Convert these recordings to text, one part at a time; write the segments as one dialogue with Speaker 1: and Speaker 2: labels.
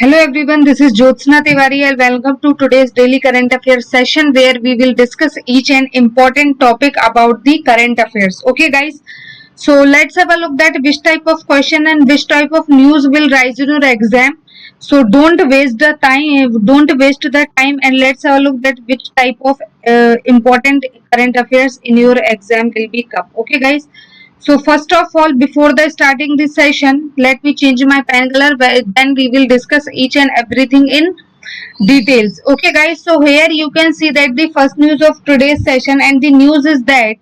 Speaker 1: Hello everyone, this is Jyotsna Tiwari and welcome to today's daily current affairs session where we will discuss each and important topic about the current affairs. Okay guys, so let's have a look at which type of question and which type of news will rise in your exam. So don't waste the time and let's have a look at which type of important current affairs in your exam will be come. Okay guys. So first of all, before the starting this session, let me change my pen color. Then we will discuss each and everything in details. Okay, guys. So here you can see that the first news of today's session, and the news is that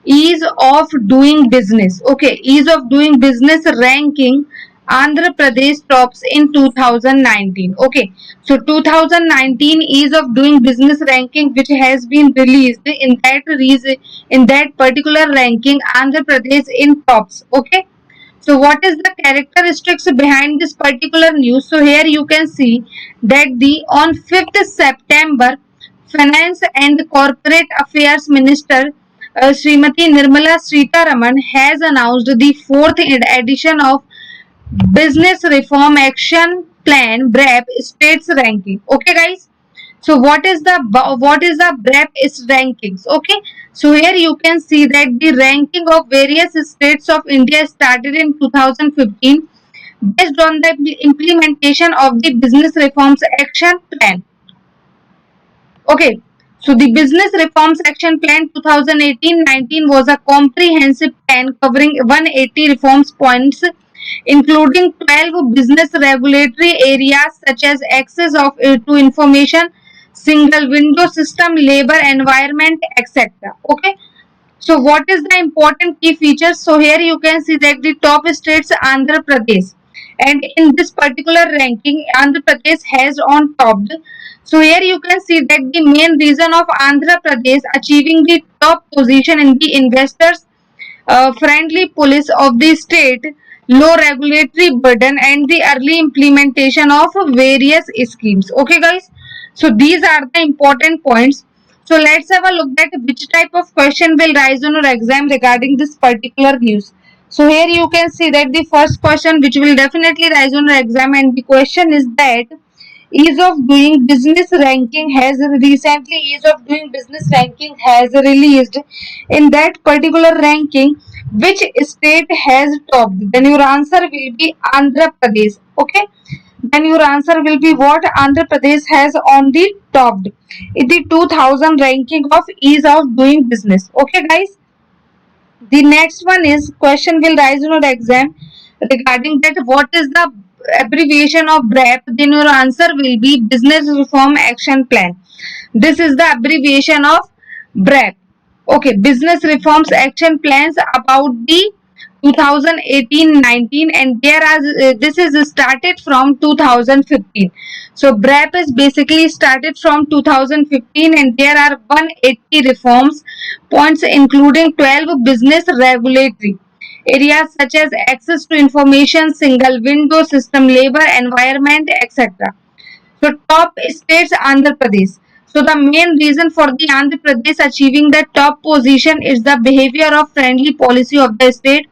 Speaker 1: ease of doing business. Okay, ease of doing business ranking. Andhra Pradesh tops in 2019. Okay, so 2019 ease of doing business ranking, which has been released in that particular ranking, Andhra Pradesh in tops. Okay, so what is the characteristics behind this particular news? So here you can see that the on 5th September, Finance and Corporate Affairs Minister Srimati Nirmala Sritaraman has announced the fourth edition of Business Reform Action Plan BREP states ranking. Okay, guys. So what is the BREP is rankings? Okay. So here you can see that the ranking of various states of India started in 2015 based on the implementation of the Business Reforms Action Plan. Okay. So the Business Reforms Action Plan 2018-19 was a comprehensive plan covering 180 reforms points, including 12 business regulatory areas such as access to information, single window system, labor, environment, etc. Okay. So what is the important key features? So here you can see that the top states Andhra Pradesh, and in this particular ranking Andhra Pradesh has on top. So here you can see that the main reason of Andhra Pradesh achieving the top position in the investors friendly policy of the state, low regulatory burden, and the early implementation of various schemes. Okay, guys. So these are the important points. So let's have a look at which type of question will rise on your exam regarding this particular news. So here you can see that the first question which will definitely rise on your exam, and the question is that ease of doing business ranking has released. In that particular ranking, which state has topped? Then your answer will be Andhra Pradesh. Okay, then your answer will be what? Andhra Pradesh has on the topped in the 2000 ranking of ease of doing business. Okay, guys. The next one is question will rise in your exam regarding that what is the abbreviation of BREP. Then your answer will be Business Reform Action Plan. This is the abbreviation of BREP. Okay, Business Reforms Action Plans about the 2018-19, and this is started from 2015. So BREP is basically started from 2015, and there are 180 reforms points, including 12 business regulatory areas such as access to information, single window system, labor, environment, etc. So top states Andhra Pradesh. So the main reason for the Andhra Pradesh achieving the top position is the behavior of friendly policy of the state,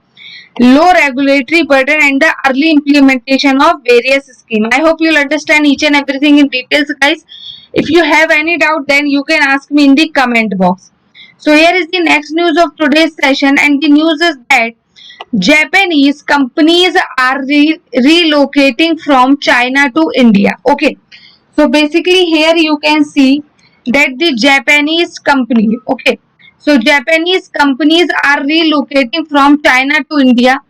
Speaker 1: low regulatory burden, and the early implementation of various schemes. I hope you'll understand each and everything in details, guys. If you have any doubt, then you can ask me in the comment box. So here is the next news of today's session, and the news is that Japanese companies are relocating from China to India. Okay. So basically here you can see that the Japanese company, okay. So Japanese companies are relocating from China to India.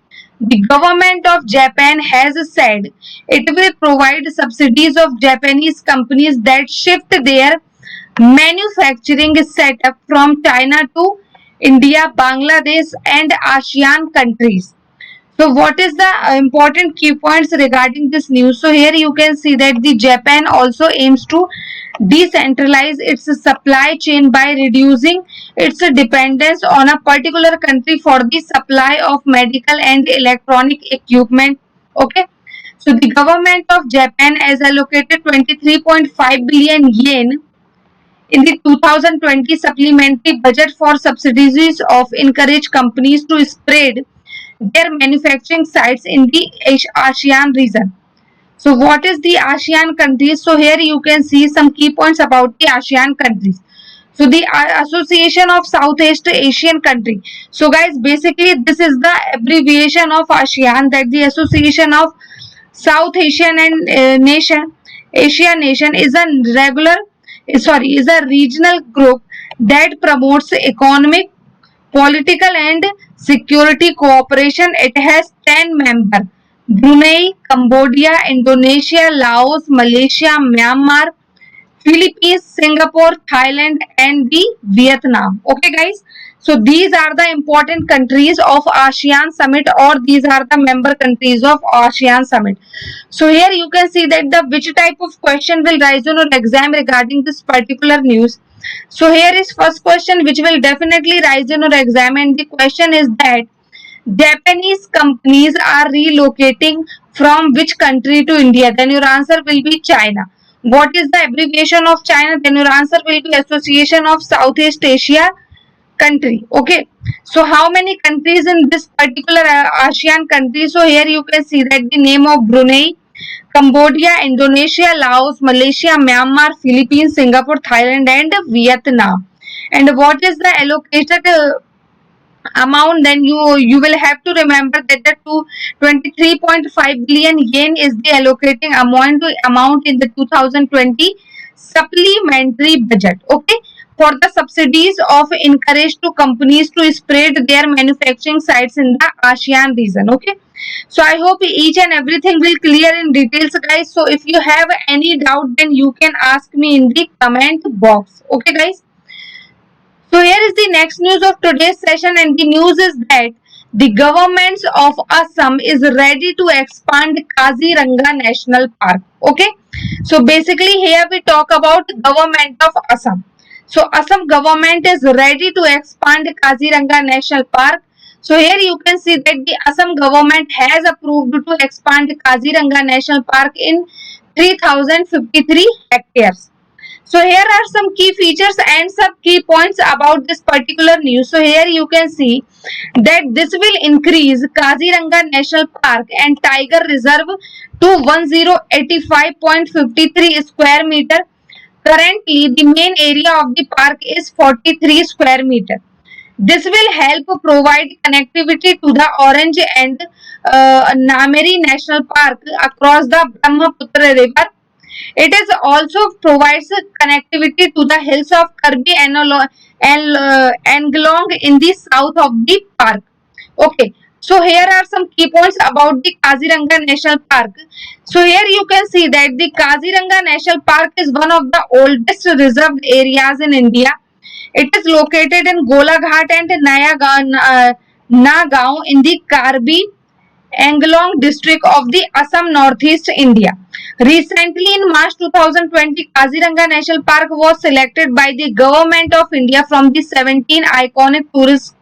Speaker 1: The government of Japan has said it will provide subsidies of Japanese companies that shift their manufacturing setup from China to India, Bangladesh, and ASEAN countries. So what is the important key points regarding this news? So here you can see that the Japan also aims to decentralize its supply chain by reducing its dependence on a particular country for the supply of medical and electronic equipment. Okay. So the government of Japan has allocated 23.5 billion yen in the 2020 supplementary budget for subsidies of encourage companies to spread their manufacturing sites in the ASEAN region. So what is the ASEAN countries? So here you can see some key points about the ASEAN countries. So the Association of Southeast Asian country. So guys, basically this is the abbreviation of ASEAN, that the Association of South Asian and Asia nation is a is a regional group that promotes economic, political and security cooperation. It has 10 members: Brunei, Cambodia, Indonesia, Laos, Malaysia, Myanmar, Philippines, Singapore, Thailand, and the Vietnam. Okay, guys. So these are the important countries of ASEAN Summit, or these are the member countries of ASEAN Summit. So here you can see that the which type of question will rise on your exam regarding this particular news. So here is first question which will definitely rise in your exam, and the question is that Japanese companies are relocating from which country to India? Then your answer will be China. What is the abbreviation of China? Then your answer will be Association of Southeast Asia country. Okay. So how many countries in this particular ASEAN country? So here you can see that the name of Brunei, Cambodia, Indonesia, Laos, Malaysia, Myanmar, Philippines, Singapore, Thailand and Vietnam. And what is the allocated amount? Then you will have to remember that the 23.5 billion yen is the allocating amount in the 2020 supplementary budget. Okay, for the subsidies of encourage to companies to spread their manufacturing sites in the ASEAN region. Okay, so I hope each and everything will clear in details, guys. So if you have any doubt, then you can ask me in the comment box. Okay, guys. So here is the next news of today's session, and the news is that the government of Assam is ready to expand Kaziranga National Park. Okay, so basically here we talk about government of Assam. So Assam government is ready to expand Kaziranga National Park. So here you can see that the Assam government has approved to expand Kaziranga National Park in 3053 hectares. So here are some key features and some key points about this particular news. So here you can see that this will increase Kaziranga National Park and Tiger Reserve to 1085.53 square meter. Currently, the main area of the park is 43 square meter. This will help provide connectivity to the Orange and Nameri National Park across the Brahmaputra River. It is also provides connectivity to the hills of Karbi Anglong in the south of the park. Okay, so here are some key points about the Kaziranga National Park. So here you can see that the Kaziranga National Park is one of the oldest reserved areas in India. It is located in Golaghat and Nagaon in the Karbi Anglong district of the Assam, Northeast India. Recently, in March 2020, Kaziranga National Park was selected by the Government of India from the 17 iconic tourist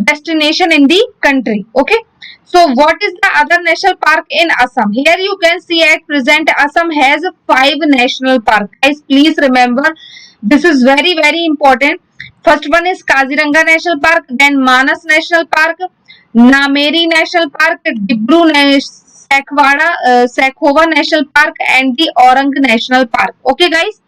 Speaker 1: destination in the country. Okay. So, what is the other national park in Assam? Here you can see at present Assam has 5 national parks. Guys, please remember, this is very important. First one is Kaziranga National Park, then Manas National Park, Nameri National Park, Dibru Sekhova National Park and the Orang National Park. Okay, guys.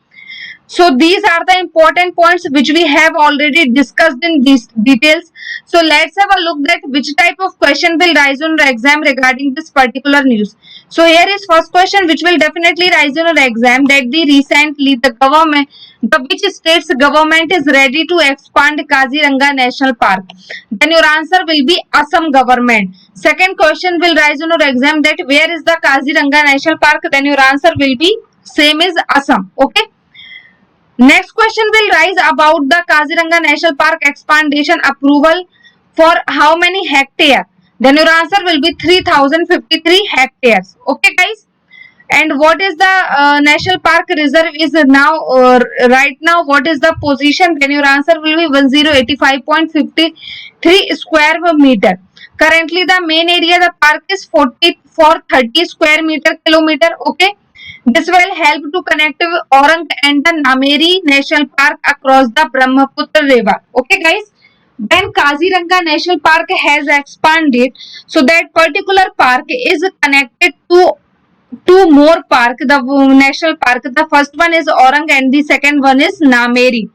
Speaker 1: So these are the important points which we have already discussed in these details. So let's have a look at which type of question will rise on the exam regarding this particular news. So here is first question which will definitely rise on the exam, that the recently which state's government is ready to expand Kaziranga National Park. Then your answer will be Assam government. Second question will rise on your exam, that where is the Kaziranga National Park? Then your answer will be same is Assam. Okay. Next question will rise about the Kaziranga National Park expansion approval for how many hectares? Then your answer will be 3053 hectares. Okay, guys. And what is the National Park Reserve is now right now? What is the position? Then your answer will be 1085.53 square meter. Currently, the main area of the park is 30 square meter kilometer. Okay. This will help to connect Orang and the Nameri National Park across the Brahmaputra River. Okay, guys. When Kaziranga National Park has expanded, so that particular park is connected to two more park, the national park. The first one is Orang and the second one is Nameri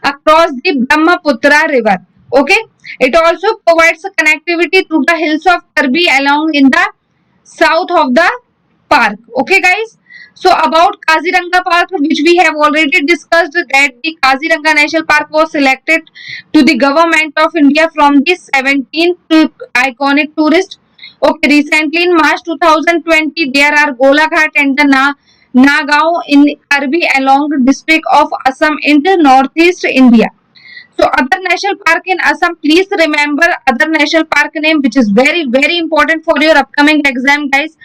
Speaker 1: across the Brahmaputra river. Okay, it also provides connectivity to the hills of Karbi along in the south of the park. Okay, guys. So about Kaziranga Park, which we have already discussed, that the Kaziranga National Park was selected to the government of India from the 17th iconic tourist. Okay, recently in March 2020, there are Golaghat and the Nagaon in Karbi along district of Assam in the northeast India. So other national park in Assam, please remember other national park name, which is very important for your upcoming exam, guys.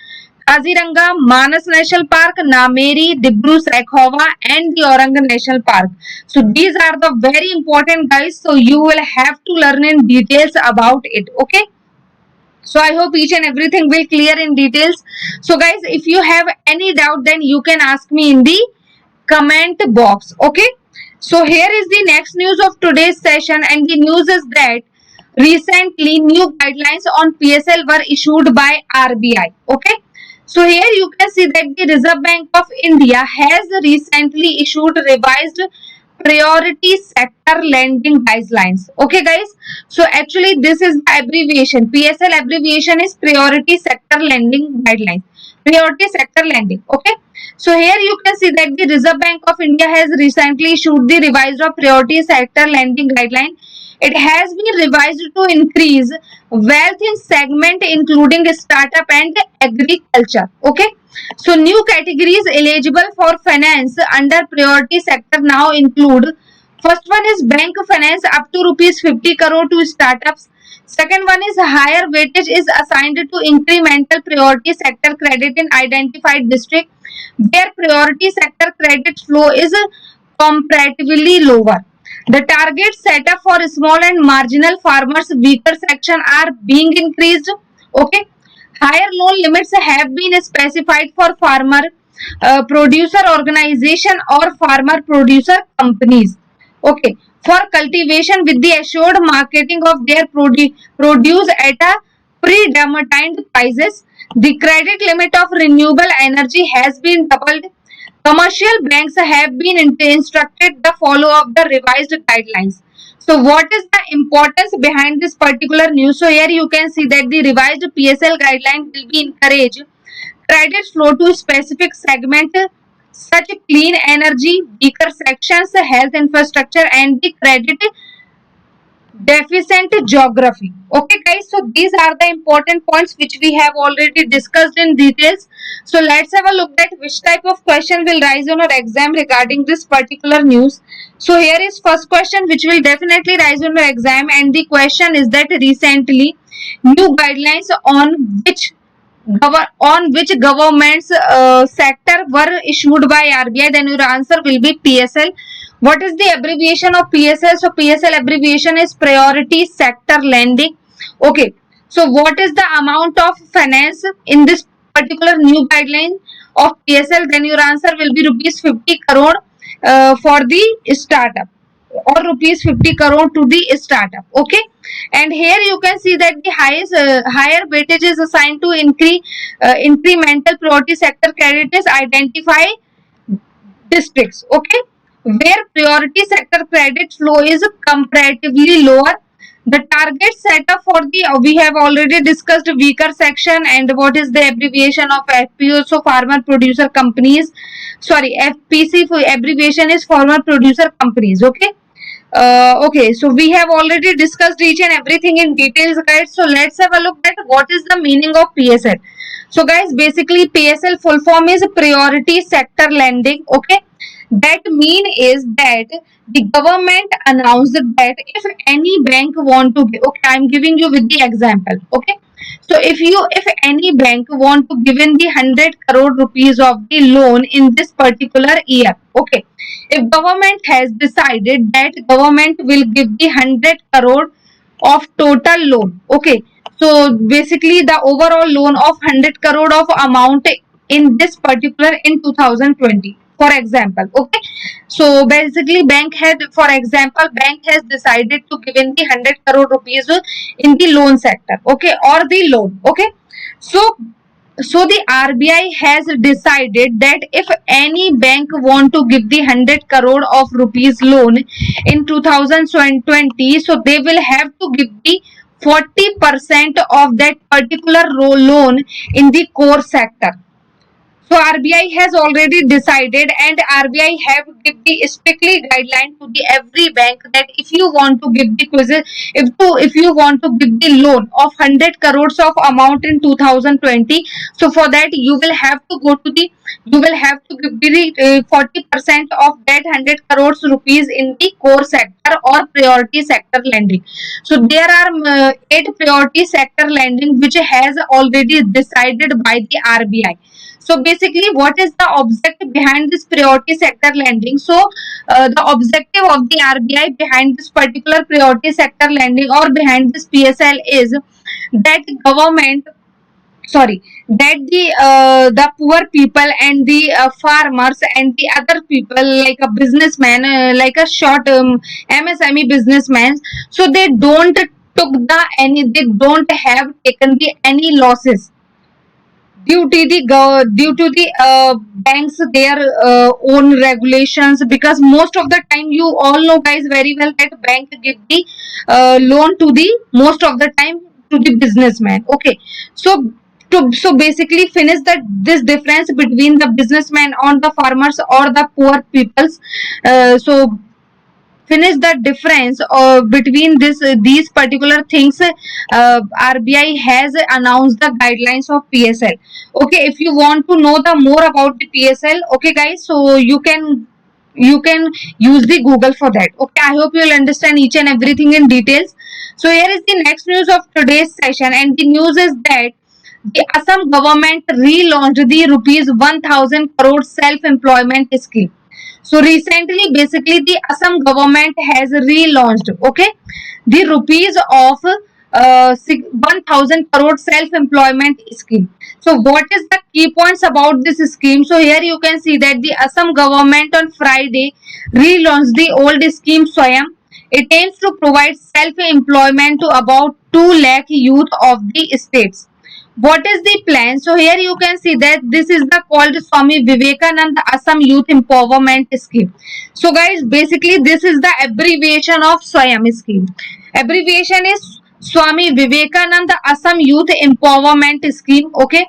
Speaker 1: Kaziranga, Manas National Park, Nameri, Dibru Sakhova and the Orang National Park. So these are the very important, guys. So you will have to learn in details about it. Okay. So I hope each and everything will clear in details. So guys, if you have any doubt, then you can ask me in the comment box. Okay. So here is the next news of today's session, and the news is that recently new guidelines on PSL were issued by RBI. Okay. So here you can see that the Reserve Bank of India has recently issued revised priority sector lending guidelines. Okay, guys. So actually this is the abbreviation. PSL abbreviation is priority sector lending guidelines. Priority sector lending. Okay. So here you can see that the Reserve Bank of India has recently issued the revised of priority sector lending guideline. It has been revised to increase wealth in segment including startup and agriculture. Okay. So new categories eligible for finance under priority sector now include, first one is bank finance up to rupees 50 crore to startups. Second one is higher weightage is assigned to incremental priority sector credit in identified district where priority sector credit flow is comparatively lower. The targets set up for small and marginal farmers weaker section are being increased. Okay. Higher loan limits have been specified for farmer producer organization or farmer producer companies. Okay. For cultivation with the assured marketing of their produce at a predetermined prices. The credit limit of renewable energy has been doubled. Commercial banks have been instructed to follow up the revised guidelines. So what is the importance behind this particular news? So here you can see that the revised PSL guideline will be encourage credit flow to specific segment such clean energy, weaker sections, health infrastructure and the credit deficient geography. Okay guys, so these are the important points which we have already discussed in details. So let's have a look at which type of question will rise on our exam regarding this particular news. So here is first question which will definitely rise on our exam, and the question is that recently new guidelines on which government's sector were issued by RBI, then your answer will be PSL. What is the abbreviation of PSL? So PSL abbreviation is priority sector lending. Okay. So what is the amount of finance in this particular new guideline of PSL? Then your answer will be rupees 50 crore for the startup, or rupees 50 crore to the startup. Okay. And here you can see that the higher weightage is assigned to incremental priority sector credit is identify districts. Okay. Where priority sector credit flow is comparatively lower. The target set up for the, we have already discussed weaker section, and what is the abbreviation of FPO? So farmer producer companies, sorry, FPC for abbreviation is farmer producer companies. Okay. Okay, so we have already discussed each and everything in details, guys. So let's have a look at what is the meaning of PSL. So guys, basically PSL full form is priority sector lending. Okay. That mean is that the government announced that if any bank want to give, okay, I am giving you with the example. Okay. So if any bank want to give in the 100 crore rupees of the loan in this particular year. Okay. If government has decided that government will give the 100 crore of total loan. Okay. So basically the overall loan of 100 crore of amount in this particular in 2020. For example. Okay. So basically bank has decided to give in the 100 crore rupees in the loan sector. Okay. Or the loan. Okay. So So the RBI has decided that if any bank want to give the 100 crore of rupees loan in 2020, so they will have to give the 40% of that particular loan in the core sector. So RBI has already decided, and RBI have give the strictly guideline to the every bank that if you want to give the quizzes, if you want to give the loan of 100 crores of amount in 2020, so for that you will have to go to the you will have to give the 40% of that 100 crores rupees in the core sector or priority sector lending. So there are 8 priority sector lending which has already decided by the RBI. So basically, what is the objective behind this priority sector lending? So the objective of the RBI behind this particular priority sector lending or behind this PSL is that government, sorry, that the poor people and the farmers and the other people like a businessman, like a short MSME businessman, so they don't took the any, they don't have taken the any losses due to the banks their own regulations, because most of the time you all know guys very well that bank give the loan to the most of the time to the businessman. Okay, so so basically finish that this difference between the businessman or the farmers or the poor peoples. So finish the difference between these particular things. RBI has announced the guidelines of PSL. Okay, if you want to know the more about the PSL, okay guys, so you can use the Google for that. Okay, I hope you will understand each and everything in details. So here is the next news of today's session, and the news is that the Assam government relaunched the rupees 1000 crore self-employment scheme. So recently, basically, the Assam government has relaunched, okay, the rupees of 1000 crore self-employment scheme. So what is the key points about this scheme? So here you can see that the Assam government on Friday relaunched the old scheme Swayam. It aims to provide self-employment to about 2 lakh youth of the states. What is the plan? So here you can see that this is the called Swami Vivekananda Assam Youth Empowerment Scheme. So guys, basically this is the abbreviation of Swayam scheme. Abbreviation is Swami Vivekananda Assam Youth Empowerment Scheme. Okay.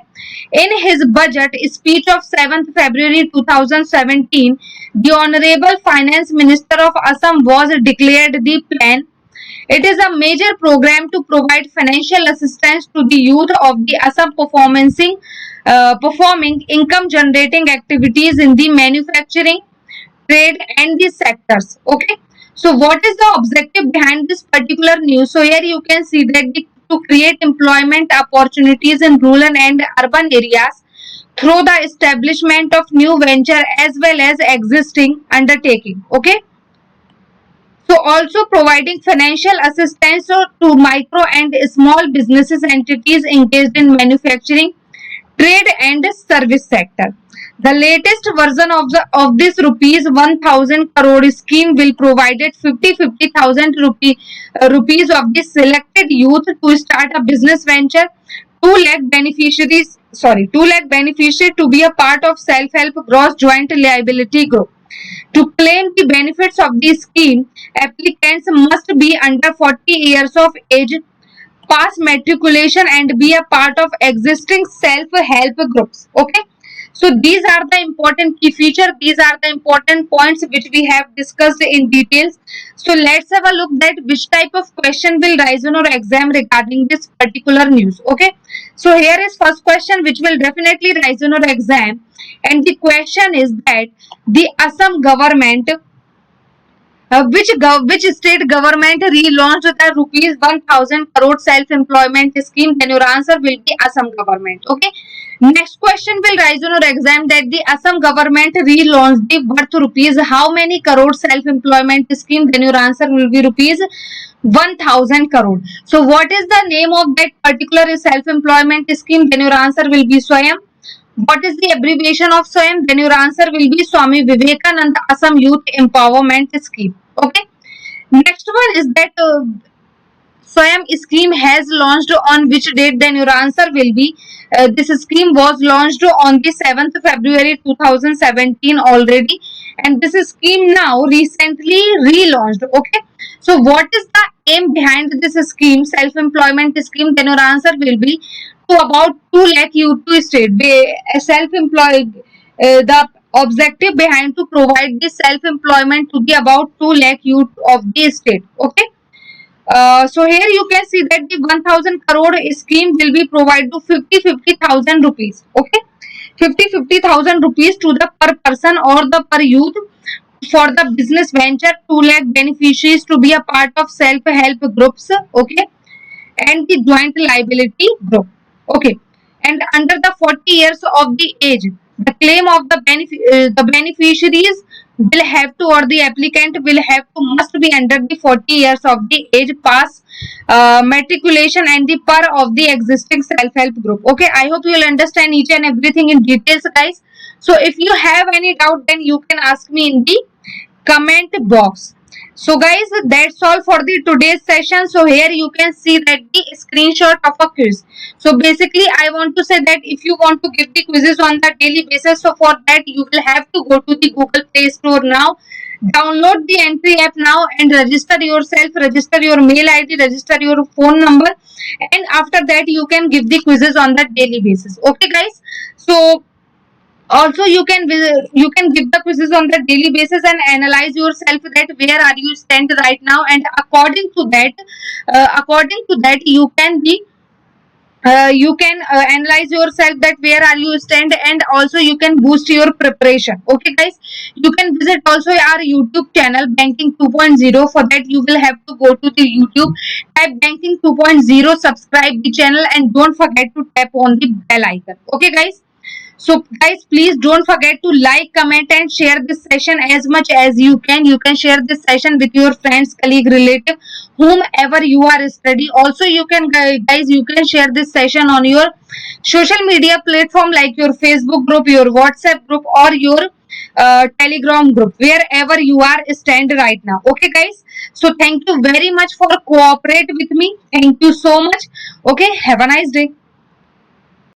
Speaker 1: In his budget speech of 7th February 2017, the Honorable Finance Minister of Assam was declared the plan. It is a major program to provide financial assistance to the youth of the Assam performing income generating activities in the manufacturing, trade and the sectors. Okay. So what is the objective behind this particular news? So here you can see that to create employment opportunities in rural and urban areas through the establishment of new venture as well as existing undertaking. Okay. So also providing financial assistance to micro and small businesses entities engaged in manufacturing, trade and service sector. The latest version of this rupees 1000 crore scheme will provide 50,000 rupees of the selected youth to start a business venture. 2 lakh beneficiaries, 2 lakh beneficiaries to be a part of self-help gross joint liability group. To claim the benefits of the scheme, applicants must be under 40 years of age, pass matriculation and be a part of existing self-help groups. Okay. So these are the important key features. These are the important points which we have discussed in details. So let's have a look at which type of question will rise in our exam regarding this particular news. Okay. So here is first question which will definitely rise in our exam, and the question is that the Assam government, which state government relaunched the rupees 1000 crore self-employment scheme? Then your answer will be Assam government. Okay. Next question will rise on your exam that the Assam government relaunched the worth rupees how many crore self-employment scheme? Then your answer will be rupees 1000 crore. So what is the name of that particular self-employment scheme? Then your answer will be Swayam. What is the abbreviation of Swayam? Then your answer will be Swami Vivekananda Assam Youth Empowerment Scheme. Okay. Next one is that Swayam scheme has launched on which date? Then your answer will be this scheme was launched on the 7th February 2017 already, and this scheme now recently relaunched. Okay, so what is the aim behind this scheme, self-employment scheme? Then your answer will be to about 2 lakh youth to state. Self-employed, the objective behind to provide the self-employment to the about 2 lakh youth of the state. Okay. So here you can see that the 1000 crore scheme will be provided to 50,000 rupees. Okay, 50,000 rupees to the per person or the per youth for the business venture. 2 lakh beneficiaries to be a part of self-help groups. Okay, and the joint liability group. Okay, and under the 40 years of the age, the claim of the beneficiaries will have to, or the applicant will have to, must be under the 40 years of the age, pass matriculation and the per of the existing self-help group. Okay, I hope you will understand each and everything in details, guys. So if you have any doubt, then you can ask me in the comment box. So guys, that's all for the today's session. So here you can see that the screenshot of a quiz. So basically I want to say that if you want to give the quizzes on the daily basis, so for that you will have to go to the Google Play Store now, download the Entri app now and register yourself, register your mail ID, register your phone number, and after that you can give the quizzes on the daily basis. Okay guys, so also you can give the quizzes on the daily basis and analyze yourself that where are you stand right now, and according to that you can analyze yourself that where are you stand, and also you can boost your preparation. Okay guys, you can visit also our YouTube channel Banking 2.0. For that you will have to go to the YouTube, type Banking 2.0, subscribe the channel, and don't forget to tap on the bell icon. Okay guys, so guys, please don't forget to like, comment and share this session as much as you can. You can share this session with your friends, colleague, relative, whomever you are study. Also you can, guys, you can share this session on your social media platform like your Facebook group, your WhatsApp group, or your Telegram group, wherever you are stand right now. Okay guys, so thank you very much for cooperate with me. Thank you so much. Okay, have a nice day.